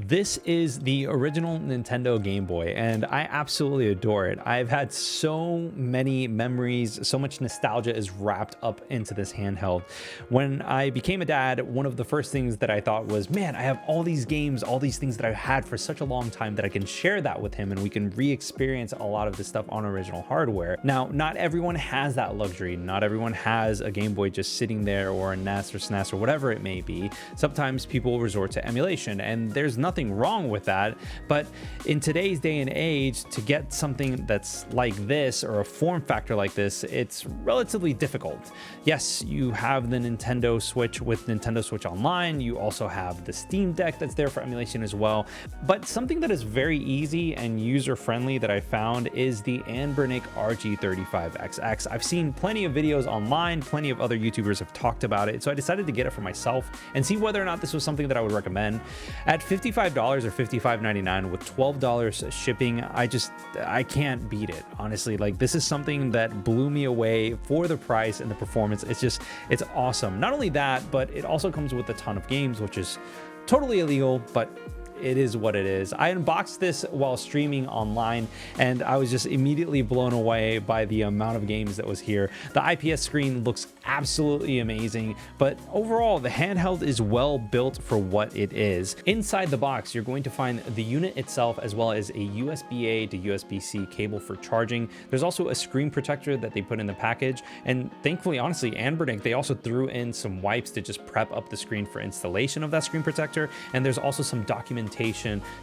This is the original Nintendo Game Boy, and I absolutely adore it. I've had so many memories, so much nostalgia is wrapped up into this handheld. When I became a dad, one of the first things that I thought was, man, I have all these games, all these things that I've had for such a long time that I can share that with him and we can re-experience a lot of this stuff on original hardware. Now, not everyone has that luxury. Not everyone has a Game Boy just sitting there, or a NES or SNES or whatever it may be. Sometimes people resort to emulation, and there's nothing wrong with that, but in today's day and age, to get something that's like this or a form factor like this, it's relatively difficult. Yes, you have the Nintendo Switch with Nintendo Switch Online. You also have the Steam Deck that's there for emulation as well. But something that is very easy and user-friendly that I found is the Anbernic RG35XX. I've seen plenty of videos online, plenty of other YouTubers have talked about it, so I decided to get it for myself and see whether or not this was something that I would recommend. At $55 or $55.99 with $12 shipping, I can't beat it, honestly. Like, this is something that blew me away for the price and the performance. It's awesome. Not only that, but it also comes with a ton of games, which is totally illegal, but it is what it is. I unboxed this while streaming online, and I was just immediately blown away by the amount of games that was here. The IPS screen looks absolutely amazing, but overall, the handheld is well built for what it is. Inside the box, you're going to find the unit itself, as well as a USB-A to USB-C cable for charging. There's also a screen protector that they put in the package, and thankfully, honestly, Anbernic, they also threw in some wipes to just prep up the screen for installation of that screen protector, and there's also some documentation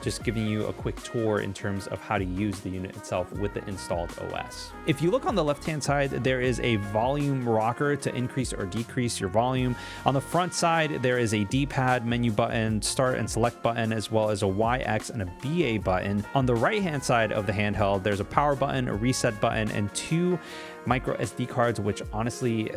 just giving you a quick tour in terms of how to use the unit itself with the installed OS. If you look on the left-hand side, there is a volume rocker to increase or decrease your volume. On the front side, there is a D-pad, menu button, start and select button, as well as a Y, X, and a BA button. On the right-hand side of the handheld, there's a power button, a reset button, and two micro SD cards, which honestly,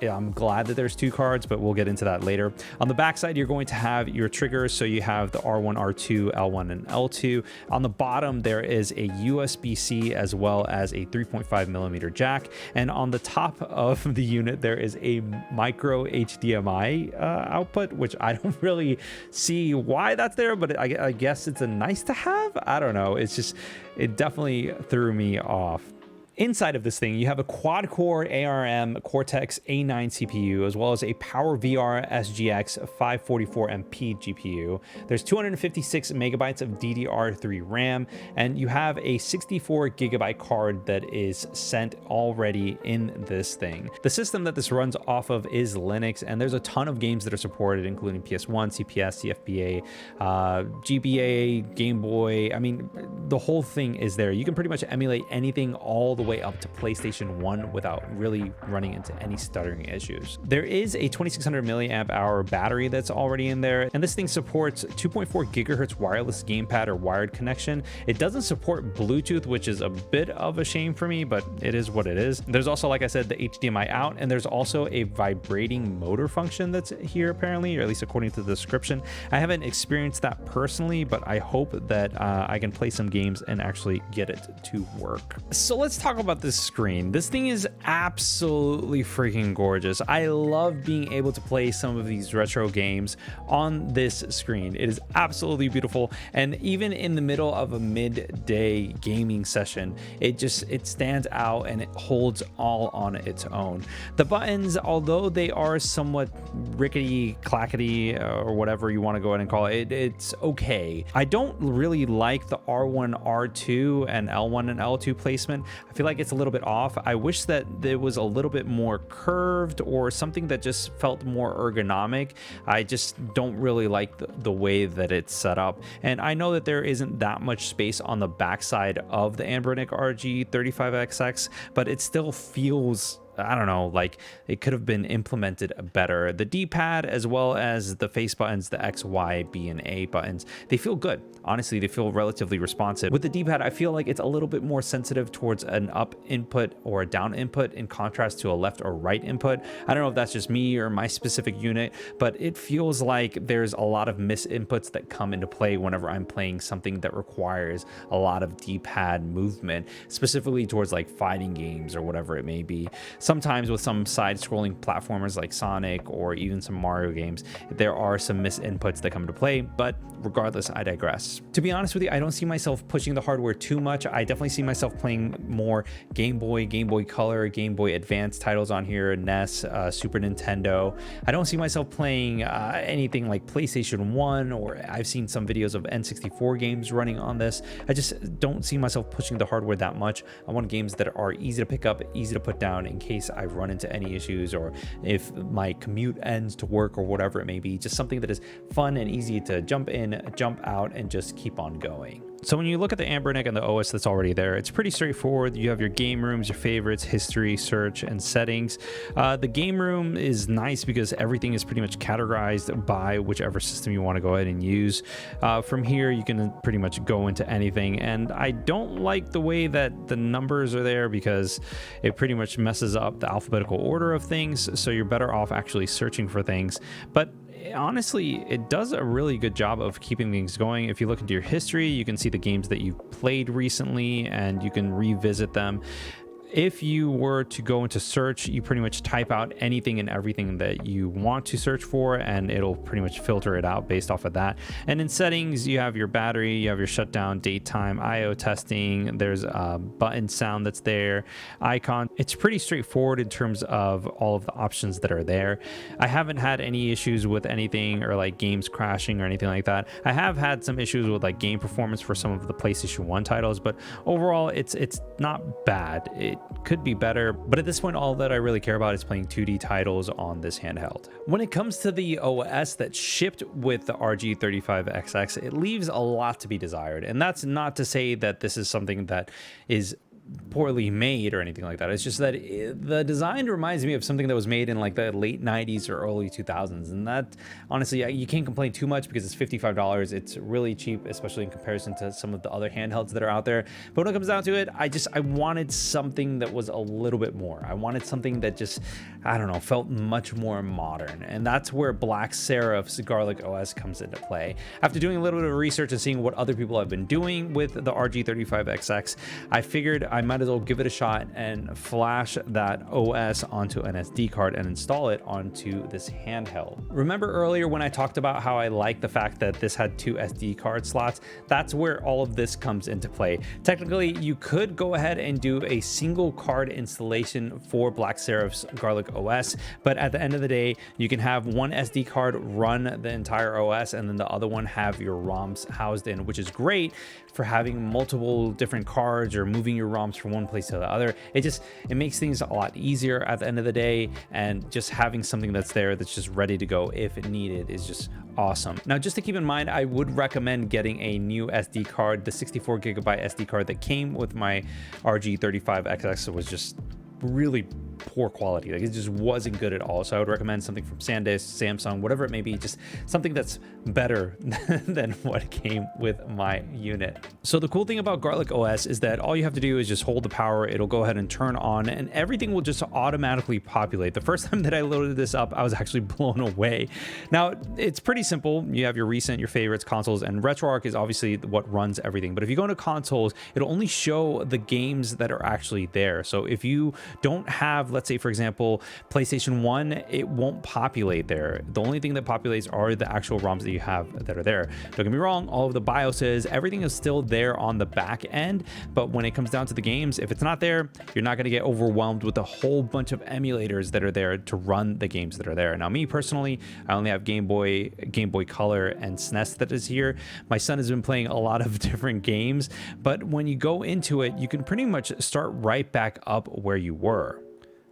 I'm glad that there's two cards, but we'll get into that later. On the back side, you're going to have your triggers. So you have the R1, R2, L1, and L2. On the bottom, there is a USB-C as well as a 3.5mm jack. And on the top of the unit, there is a micro HDMI output, which I don't really see why that's there, but I guess it's a nice to have. I don't know. It definitely threw me off. Inside of this thing, you have a quad-core ARM Cortex A9 CPU, as well as a PowerVR SGX 544MP GPU. There's 256 megabytes of DDR3 RAM, and you have a 64 gigabyte card that is sent already in this thing. The system that this runs off of is Linux, and there's a ton of games that are supported, including PS1, CPS, CFBA, GBA, Game Boy. I mean, the whole thing is there. You can pretty much emulate anything all the way up to PlayStation 1 without really running into any stuttering issues. There is a 2600 milliamp hour battery that's already in there, and this thing supports 2.4 gigahertz wireless gamepad or wired connection. It doesn't support Bluetooth, which is a bit of a shame for me, but it is what it is. There's also, like I said, the HDMI out, and there's also a vibrating motor function that's here apparently, or at least according to the description. I haven't experienced that personally, but I hope that I can play some games and actually get it to work. So let's talk about this screen. This thing is absolutely freaking gorgeous. I love being able to play some of these retro games on this screen. It is absolutely beautiful, and even in the middle of a midday gaming session, it stands out and it holds all on its own. The buttons, although they are somewhat rickety clackety or whatever you want to go ahead and call it, it's okay. I don't really like the R1, R2, and L1 and L2 placement. I feel like it's a little bit off. I wish that it was a little bit more curved or something that just felt more ergonomic. I just don't really like the way that it's set up. And I know that there isn't that much space on the backside of the Anbernic RG35XX, but it still feels, I don't know, like it could have been implemented better. The D-pad, as well as the face buttons, the X, Y, B, and A buttons, they feel good. Honestly, they feel relatively responsive. With the D-pad, I feel like it's a little bit more sensitive towards an up input or a down input in contrast to a left or right input. I don't know if that's just me or my specific unit, but it feels like there's a lot of misinputs that come into play whenever I'm playing something that requires a lot of D-pad movement, specifically towards like fighting games or whatever it may be. sometimes with some side-scrolling platformers like Sonic or even some Mario games, there are some misinputs that come into play, but regardless, I digress. To be honest with you, I don't see myself pushing the hardware too much. I definitely see myself playing more Game Boy, Game Boy Color, Game Boy Advance titles on here, NES, Super Nintendo. I don't see myself playing anything like PlayStation 1, or I've seen some videos of N64 games running on this. I just don't see myself pushing the hardware that much. I want games that are easy to pick up, easy to put down in case I run into any issues, or if my commute ends to work or whatever it may be. Just something that is fun and easy to jump in, jump out, and just keep on going. So when you look at the Anbernic and the OS that's already there, it's pretty straightforward. You have your game rooms, your favorites, history, search, and settings. The game room is nice because everything is pretty much categorized by whichever system you want to go ahead and use. From here, you can pretty much go into anything. And I don't like the way that the numbers are there because it pretty much messes up the alphabetical order of things. So you're better off actually searching for things. But honestly, it does a really good job of keeping things going. If you look into your history, you can see the games that you've played recently and you can revisit them. If you were to go into search, you pretty much type out anything and everything that you want to search for, and it'll pretty much filter it out based off of that. And in settings, you have your battery, you have your shutdown, date time, IO testing, there's a button sound that's there, icon. It's pretty straightforward in terms of all of the options that are there. I haven't had any issues with anything or like games crashing or anything like that. I have had some issues with like game performance for some of the PlayStation 1 titles, but overall it's not bad. It could be better, but at this point, all that I really care about is playing 2D titles on this handheld. When it comes to the OS that shipped with the RG35XX, it leaves a lot to be desired. And that's not to say that this is something that is poorly made or anything like that. It's just that the design reminds me of something that was made in like the late 90s or early 2000s, and that honestly you can't complain too much because it's $55. It's really cheap, especially in comparison to some of the other handhelds that are out there. But when it comes down to it, I wanted something that was a little bit more. I wanted something that just, I don't know, felt much more modern, and that's where Black Seraph's GarlicOS comes into play. After doing a little bit of research and seeing what other people have been doing with the RG35XX, I figured I might as well give it a shot and flash that OS onto an SD card and install it onto this handheld. Remember earlier when I talked about how I like the fact that this had 2 SD card slots? That's where all of this comes into play. Technically, you could go ahead and do a single card installation for Black Seraph's GarlicOS, but at the end of the day, you can have one SD card run the entire OS and then the other one have your ROMs housed in, which is great for having multiple different cards or moving your ROMs from one place to the other. It makes things a lot easier at the end of the day, and just having something that's there that's just ready to go if needed is just awesome. Now, just to keep in mind, I would recommend getting a new SD card. The 64GB SD card that came with my RG35XX was just really poor quality. Like, it just wasn't good at all. So I would recommend something from SanDisk, Samsung, whatever it may be, just something that's better than what came with my unit. So the cool thing about GarlicOS is that all you have to do is just hold the power. It'll go ahead and turn on and everything will just automatically populate. The first time that I loaded this up, I was actually blown away. Now, it's pretty simple. You have your recent, your favorites, consoles, and RetroArch is obviously what runs everything. But if you go into consoles, it'll only show the games that are actually there. So if you don't have, let's say, for example, PlayStation 1, it won't populate there. The only thing that populates are the actual ROMs that you have that are there. Don't get me wrong, all of the BIOSes, everything is still there on the back end, but when it comes down to the games, if it's not there, you're not going to get overwhelmed with a whole bunch of emulators that are there to run the games that are there. Now, me personally, I only have Game Boy Color, and SNES that is here. My son has been playing a lot of different games, but when you go into it, you can pretty much start right back up where you were.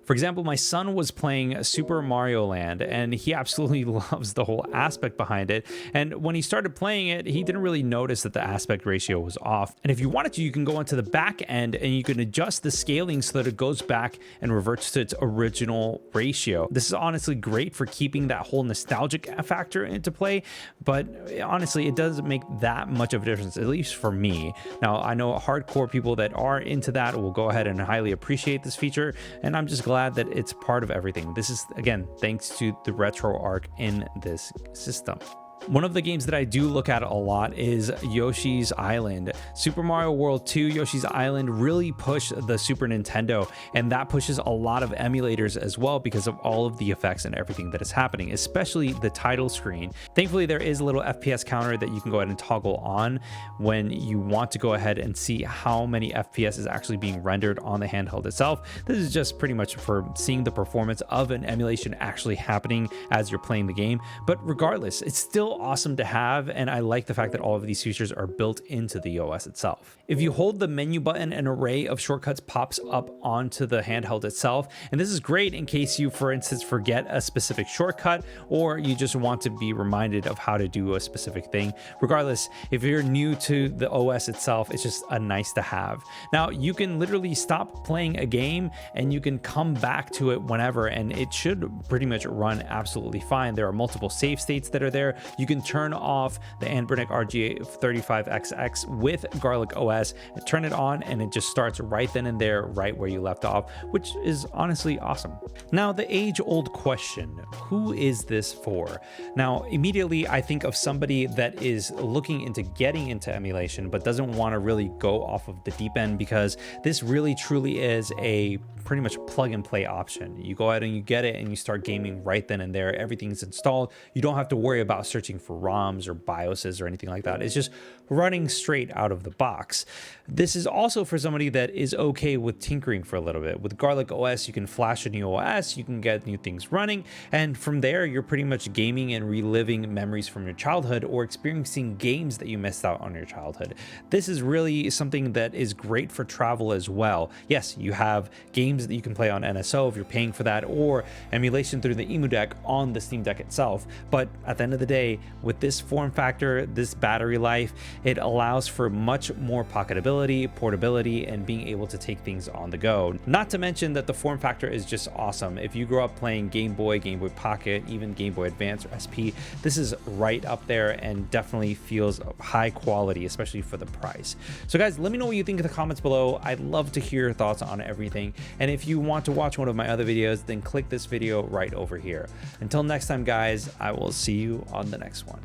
For example, my son was playing Super Mario Land, and he absolutely loves the whole aspect behind it. And when he started playing it, he didn't really notice that the aspect ratio was off. And if you wanted to, you can go onto the back end and you can adjust the scaling so that it goes back and reverts to its original ratio. This is honestly great for keeping that whole nostalgic factor into play, but honestly, it doesn't make that much of a difference, at least for me. Now, I know hardcore people that are into that will go ahead and highly appreciate this feature, and I'm just glad that it's part of everything. This is, again, thanks to the RetroArch in this system. One of the games that I do look at a lot is Yoshi's Island. Super Mario World 2, Yoshi's Island really pushed the Super Nintendo, and that pushes a lot of emulators as well because of all of the effects and everything that is happening, especially the title screen. Thankfully, there is a little FPS counter that you can go ahead and toggle on when you want to go ahead and see how many FPS is actually being rendered on the handheld itself. This is just pretty much for seeing the performance of an emulation actually happening as you're playing the game. But regardless, it's still awesome to have, and I like the fact that all of these features are built into the OS itself. If you hold the menu button, an array of shortcuts pops up onto the handheld itself, and this is great in case you, for instance, forget a specific shortcut or you just want to be reminded of how to do a specific thing. Regardless, if you're new to the OS itself, it's just a nice to have. Now, you can literally stop playing a game and you can come back to it whenever, and it should pretty much run absolutely fine. There are multiple save states that are there. You can turn off the Anbernic RG35XX with GarlicOS and turn it on, and it just starts right then and there, right where you left off, which is honestly awesome. Now, the age-old question, who is this for? Now, immediately I think of somebody that is looking into getting into emulation but doesn't want to really go off of the deep end, because this really truly is a pretty much plug and play option. You go ahead and you get it and you start gaming right then and there. Everything's installed. You don't have to worry about searching for ROMs or BIOSes or anything like that. It's just running straight out of the box. This is also for somebody that is okay with tinkering for a little bit. With GarlicOS, you can flash a new OS, you can get new things running, and from there you're pretty much gaming and reliving memories from your childhood or experiencing games that you missed out on your childhood. This is really something that is great for travel as well. Yes, you have games that you can play on NSO if you're paying for that, or emulation through the EMU deck on the Steam Deck itself. But at the end of the day, with this form factor, this battery life, it allows for much more pocketability, portability, and being able to take things on the go. Not to mention that the form factor is just awesome. If you grew up playing Game Boy, Game Boy Pocket, even Game Boy Advance or SP, this is right up there and definitely feels high quality, especially for the price. So guys, let me know what you think in the comments below. I'd love to hear your thoughts on everything. And if you want to watch one of my other videos, then click this video right over here. Until next time, guys, I will see you on the next one.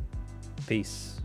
Peace.